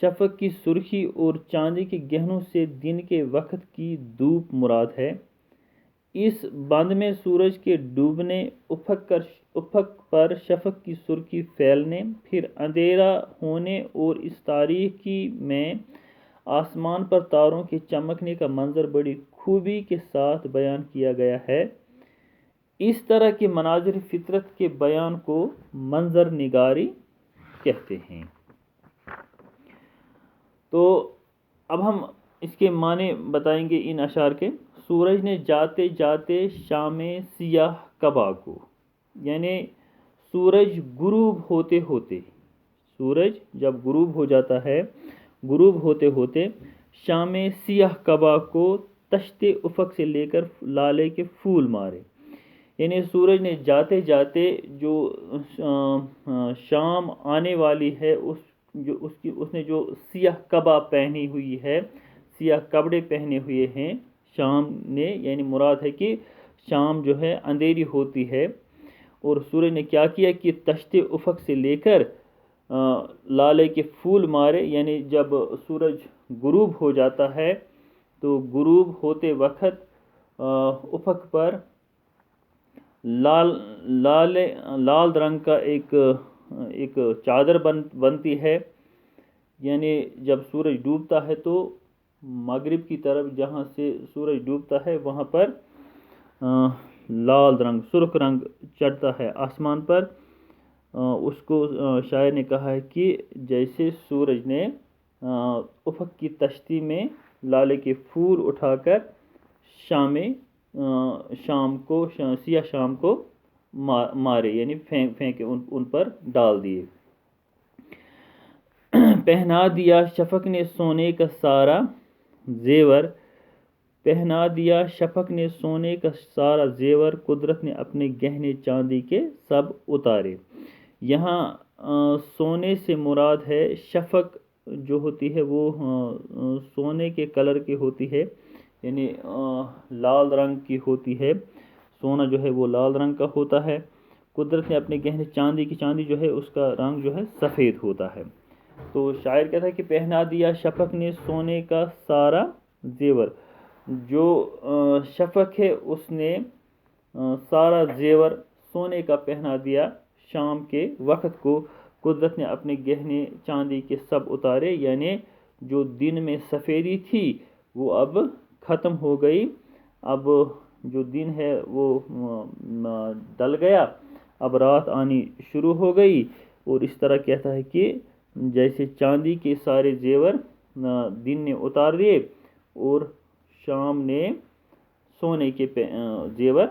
شفق کی سرخی اور چاندی کے گہنوں سے دن کے وقت کی دھوپ مراد ہے۔ اس بند میں سورج کے ڈوبنے، افق پر شفق کی سرخی پھیلنے، پھر اندھیرا ہونے اور اس تاریکی میں آسمان پر تاروں کے چمکنے کا منظر بڑی خوبی کے ساتھ بیان کیا گیا ہے۔ اس طرح کے مناظر فطرت کے بیان کو منظر نگاری کہتے ہیں۔ تو اب ہم اس کے معنی بتائیں گے ان اشعار کے۔ سورج نے جاتے جاتے شام سیاہ قبا کو، یعنی سورج غروب ہوتے ہوتے، سورج جب غروب ہو جاتا ہے، غروب ہوتے ہوتے شام سیاہ قبا کو تشت افق سے لے کر لالے کے پھول مارے، یعنی سورج نے جاتے جاتے جو شام آنے والی ہے اس نے جو سیاہ قبا پہنی ہوئی ہے، سیاہ کپڑے پہنے ہوئے ہیں شام نے، یعنی مراد ہے کہ شام جو ہے اندھیری ہوتی ہے، اور سورج نے کیا کیا کہ تشت افق سے لے کر لالے کے پھول مارے، یعنی جب سورج غروب ہو جاتا ہے تو غروب ہوتے وقت افق پر لال رنگ کا ایک چادر بنتی ہے، یعنی جب سورج ڈوبتا ہے تو مغرب کی طرف جہاں سے سورج ڈوبتا ہے وہاں پر لال رنگ، سرخ رنگ چڑھتا ہے آسمان پر۔ اس کو شاعر نے کہا ہے کہ جیسے سورج نے افق کی تشتی میں لالے کے پھول اٹھا کر شام کو سیاہ شام کو مارے، یعنی پھینکے، ان پر ڈال دیے۔ پہنا دیا شفق نے سونے کا سارا زیور، پہنا دیا شفق نے سونے کا سارا زیور، قدرت نے اپنے گہنے چاندی کے سب اتارے۔ یہاں سونے سے مراد ہے شفق جو ہوتی ہے وہ سونے کے کلر کی ہوتی ہے، یعنی لال رنگ کی ہوتی ہے، سونا جو ہے وہ لال رنگ کا ہوتا ہے۔ قدرت نے اپنے گہنے چاندی جو ہے اس کا رنگ جو ہے سفید ہوتا ہے۔ تو شاعر کہتا ہے کہ پہنا دیا شفق نے سونے کا سارا زیور، جو شفق ہے اس نے سارا زیور سونے کا پہنا دیا شام کے وقت کو، قدرت نے اپنے گہنے چاندی کے سب اتارے، یعنی جو دن میں سفیدی تھی وہ اب ختم ہو گئی، اب جو دن ہے وہ ڈل گیا، اب رات آنی شروع ہو گئی، اور اس طرح کہتا ہے کہ جیسے چاندی کے سارے زیور دن نے اتار دیے اور شام نے سونے کے زیور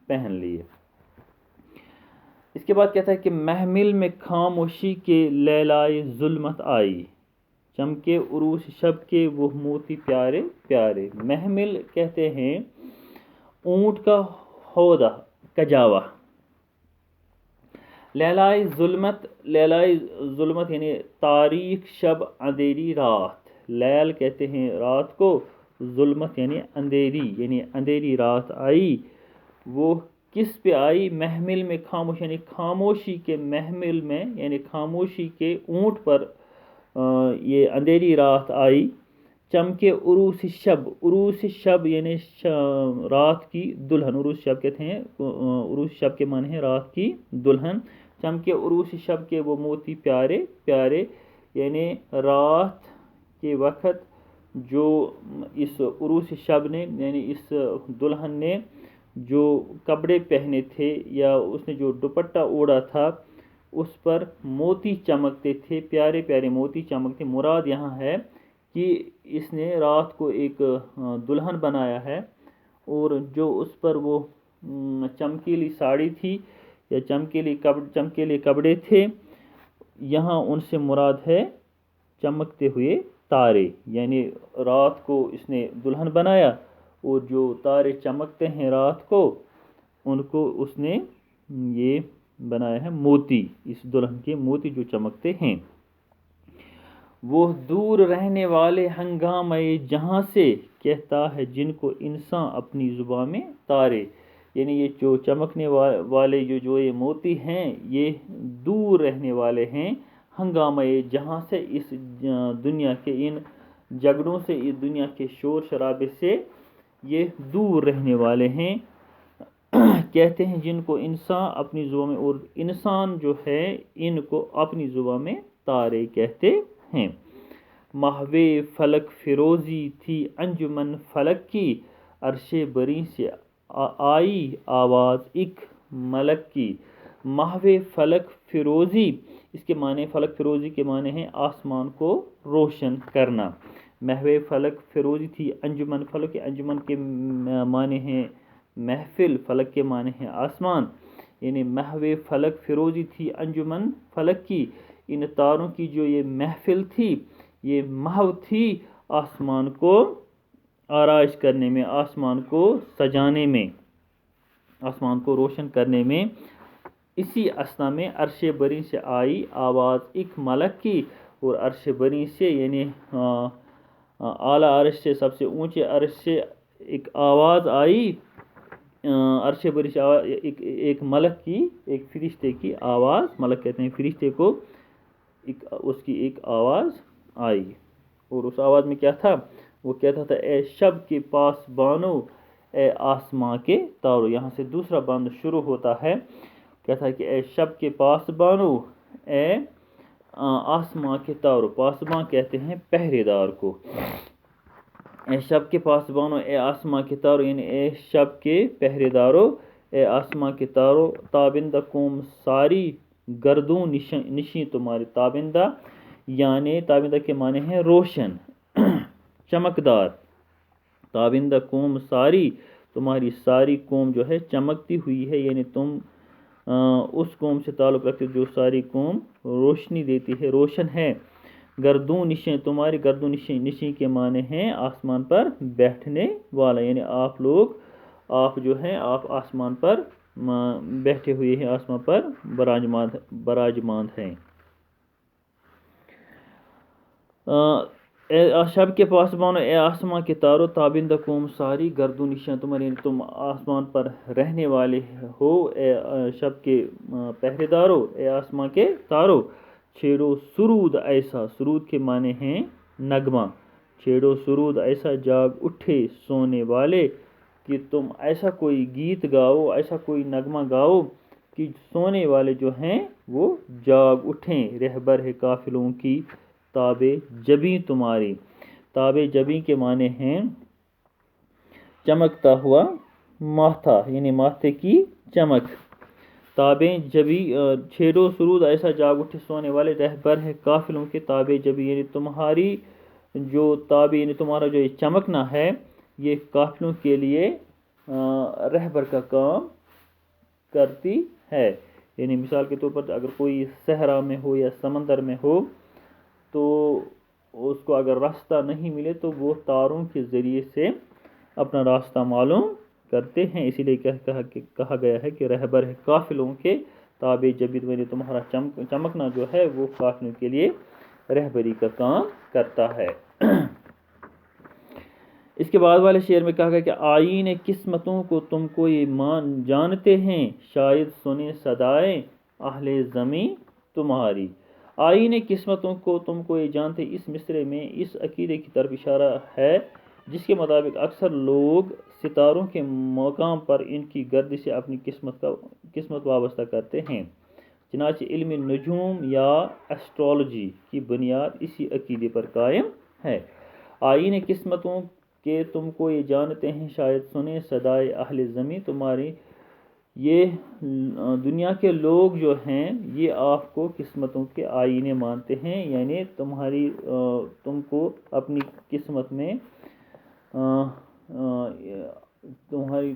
پہن لیے۔ اس کے بعد کہتا ہے کہ محمل میں خاموشی کے لیلائے ظلمت آئی، چمکے عروس شب کے وہ موتی پیارے پیارے۔ محمل کہتے ہیں اونٹ کا ہودہ، کجاوا۔ لیلائے ظلمت یعنی تاریک شب، اندھیری رات۔ لیل کہتے ہیں رات کو، ظلمت یعنی اندھیری رات آئی۔ وہ کس پہ آئی؟ محمل میں خاموش، یعنی خاموشی کے محمل میں، یعنی خاموشی کے اونٹ پر یہ اندھیری رات آئی۔ چمکے عروس شب یعنی رات کی دلہن، عروس شب کہتے ہیں، عروس شب کے معنی ہے رات کی دلہن۔ چمکے عروس شب کے وہ موتی پیارے پیارے، یعنی رات کے وقت جو اس عروس شب نے، یعنی اس دلہن نے جو کپڑے پہنے تھے یا اس نے جو دوپٹہ اوڑھا تھا اس پر موتی چمکتے تھے، پیارے پیارے موتی چمکتے۔ مراد یہاں ہے کہ اس نے رات کو ایک دلہن بنایا ہے، اور جو اس پر وہ چمکیلی ساڑی تھی یا چمکیلے کپڑے تھے، یہاں ان سے مراد ہے چمکتے ہوئے تارے، یعنی رات کو اس نے دلہن بنایا اور جو تارے چمکتے ہیں رات کو ان کو اس نے یہ بنایا ہے موتی، اس دلہن کے موتی جو چمکتے ہیں۔ وہ دور رہنے والے ہنگامہ جہاں سے کہتا ہے جن کو انسان اپنی زباں میں تارے، یعنی یہ جو چمکنے والے جو یہ موتی ہیں یہ دور رہنے والے ہیں ہنگامے جہاں سے اس دنیا کے ان جھگڑوں سے، اس دنیا کے شور شرابے سے یہ دور رہنے والے ہیں۔ کہتے ہیں جن کو انسان اپنی زبان میں، اور انسان جو ہے ان کو اپنی زبان میں تارے کہتے ہیں۔ محو فلک فیروزی تھی انجمن فلک کی، عرش بری سے آئی آواز ایک ملک کی۔ محو فلک فیروزی، اس کے معنی فلک فیروزی کے معنی ہیں آسمان کو روشن کرنا۔ محو فلک فیروزی تھی انجمن فلک، انجمن کے معنی ہیں محفل، فلک کے معنی ہیں آسمان، یعنی محو فلک فیروزی تھی انجمن فلک کی، ان تاروں کی جو یہ محفل تھی، یہ محو تھی آسمان کو آرائش کرنے میں، آسمان کو سجانے میں، آسمان کو روشن کرنے میں۔ اسی اثنا میں عرش بری سے آئی آواز ایک ملک کی، اور عرش بری سے یعنی اعلیٰ عرش سے، سب سے اونچے عرش سے ایک آواز آئی، عرش بری سے ایک ملک کی، ایک فرشتے کی آواز، ملک کہتے ہیں فرشتے کو، اس کی ایک آواز آئی۔ اور اس آواز میں کیا تھا؟ وہ کہتا تھا اے شب کے پاس بانو، اے آسماں کے تارو۔ یہاں سے دوسرا بند شروع ہوتا ہے، کہتا ہے کہ اے شب کے پاس بانو، اے آسماں کے تارو۔ پاسباں کہتے ہیں پہرے دار کو۔ اے شب کے پاسبانوں، اے آسماں کے تارو، یعنی اے شب کے پہرے دارو، اے آسماں کے تارو، تابندہ قوم ساری گردوں نشیں تمہاری۔ تابندہ یعنی تابندہ کے معنی ہیں روشن، چمکدار۔ تابندہ قوم ساری، تمہاری ساری قوم جو ہے چمکتی ہوئی ہے، یعنی تم اس قوم سے تعلق رکھتے جو ساری قوم روشنی دیتی ہے، روشن ہے۔ گردوں نشیں تمہاری، گردوں نشیں کے معنی ہیں آسمان پر بیٹھنے والا، یعنی آپ لوگ، آپ جو ہیں آپ آسمان پر بیٹھے ہوئے ہیں، آسمان پر براجمان ہیں۔ اے شب کے پاسبانو، اے آسمان کے تارو، تابندہ قوم ساری گردوں نشیں تمہاری، یعنی تم آسمان پر رہنے والے ہو، اے شب کے پہرے دارو، اے آسمان کے تارو۔ چھیڑو سرود ایسا، سرود کے معنی ہیں نغمہ، چھیڑو سرود ایسا جاگ اٹھے سونے والے، کہ تم ایسا کوئی گیت گاؤ، ایسا کوئی نغمہ گاؤ کہ سونے والے جو ہیں وہ جاگ اٹھیں۔ رہبر ہے قافلوں کی تاب جبیں تمہاری، تاب جبیں کے معنی ہیں چمکتا ہوا ماتھا، یعنی ماتھے کی چمک۔ تابیں جبی، چھیڑو سرود ایسا جاگ اٹھے سونے والے، رہبر ہے قافلوں کے تاب جبی، یعنی تمہاری جو تاب، یعنی تمہارا جو یہ چمکنا ہے، یہ قافلوں کے لیے رہبر کا کام کرتی ہے۔ یعنی مثال کے طور پر اگر کوئی صحرا میں ہو یا سمندر میں ہو، تو اس کو اگر راستہ نہیں ملے تو وہ تاروں کے ذریعے سے اپنا راستہ معلوم کرتے ہیں۔ اسی لیے کہا گیا ہے کہ رہبر ہے قافلوں کے تاب جبید، میں تمہارا چمکنا جو ہے وہ قافلوں کے لیے رہبری کا کام کرتا ہے۔ اس کے بعد والے شعر میں کہا گیا کہ آئین قسمتوں کو تم کو یہ جانتے ہیں، شاید سنیں صدائیں اہل زمیں تمہاری۔ آئین قسمتوں کو تم کو یہ جانتے، اس مصرے میں اس عقیدے کی طرف اشارہ ہے جس کے مطابق اکثر لوگ ستاروں کے مقام پر ان کی گردش سے اپنی قسمت وابستہ کرتے ہیں۔ چنانچہ علم نجوم یا ایسٹرولوجی کی بنیاد اسی عقیدے پر قائم ہے۔ آئین قسمتوں کہ تم کو یہ جانتے ہیں، شاید سنیں صدائے اہل زمیں تمہاری، یہ دنیا کے لوگ جو ہیں یہ آپ کو قسمتوں کے آئینے مانتے ہیں، یعنی تم کو اپنی قسمت میں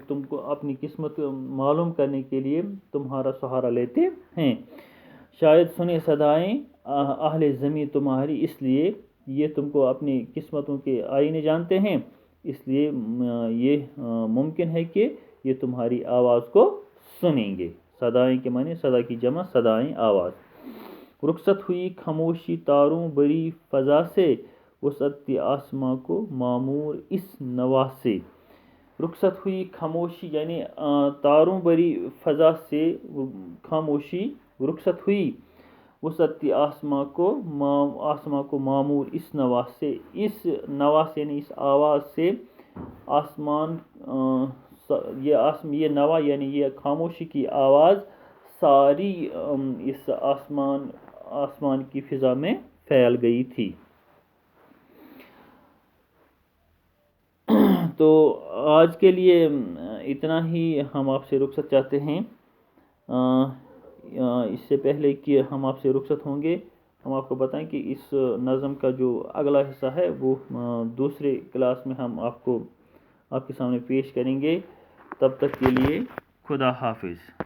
تم کو اپنی قسمت معلوم کرنے کے لیے تمہارا سہارا لیتے ہیں۔ شاید سنیں صدائیں اہل زمیں تمہاری، اس لیے یہ تم کو اپنی قسمتوں کے آئینے جانتے ہیں، اس لیے یہ ممکن ہے کہ یہ تمہاری آواز کو سنیں گے۔ صدائیں کے معنی صدا کی جمع صدائیں، آواز۔ رخصت ہوئی خاموشی تاروں بری فضا سے، وسعت آسماں کو معمور اس نوا سے۔ رخصت ہوئی خاموشی یعنی تاروں بری فضا سے خاموشی رخصت ہوئی، وسطی آسماں کو معمور اس نوا سے، یعنی اس آواز سے آسمان یہ نوا یعنی یہ خاموشی کی آواز ساری اس آسمان کی فضا میں پھیل گئی تھی۔ تو آج کے لیے اتنا ہی ہم آپ سے رخصت چاہتے ہیں۔ اس سے پہلے کہ ہم آپ سے رخصت ہوں گے، ہم آپ کو بتائیں کہ اس نظم کا جو اگلا حصہ ہے وہ دوسرے کلاس میں ہم آپ کے سامنے پیش کریں گے۔ تب تک کے لیے خدا حافظ۔